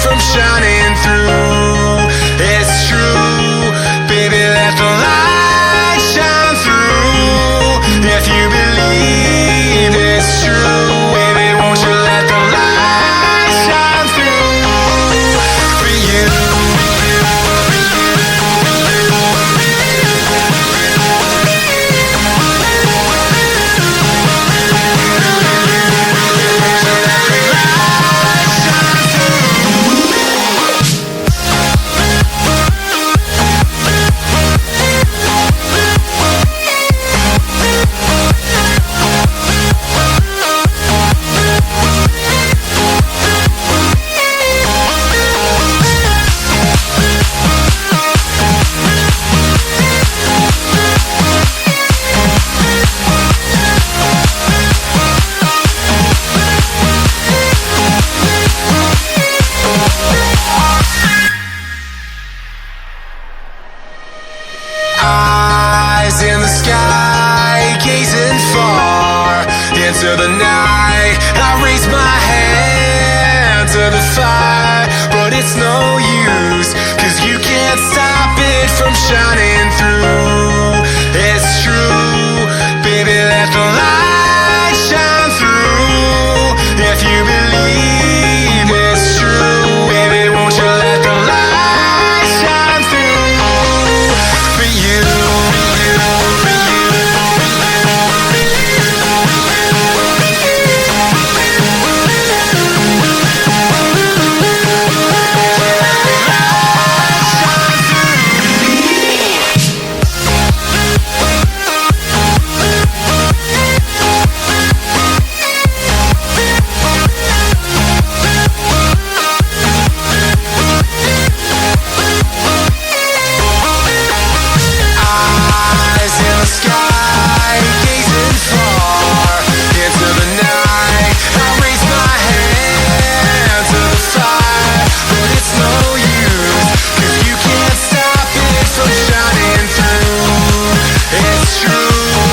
from shining through. It's true, baby, let the light shine through. If you believe it's true, baby, won't you let the light shine through for you. Eyes in the sky, gazing far into the night. I raise my hand to the fire, but it's no use, 'cause you can't stop it from shining through. It's true, baby, let the light shine through. If you believe it's true, baby, won't you let the light shine through for you. Eyes in the sky, gazing far into the night. I raise my hand to the fire, but it's no use, 'cause you can't stop it from shining through. It's true,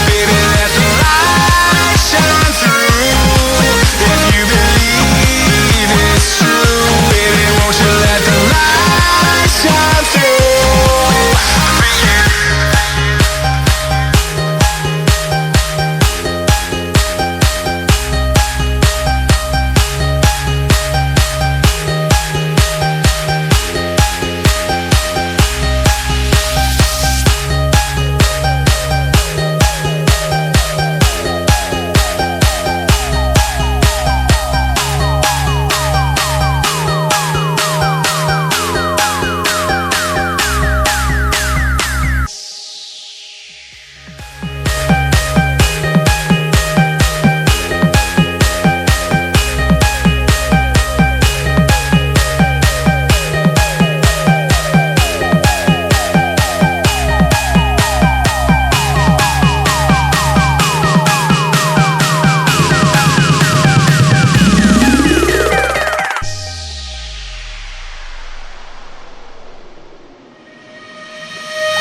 baby, let the light shine through. If you believe it's true, baby, won't you let the light shine through for you.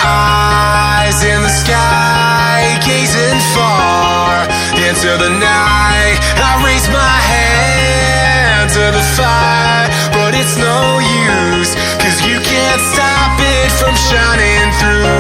Eyes in the sky, gazing far into the night. I raise my hand to the fire, but it's no use, 'cause you can't stop it from shining through.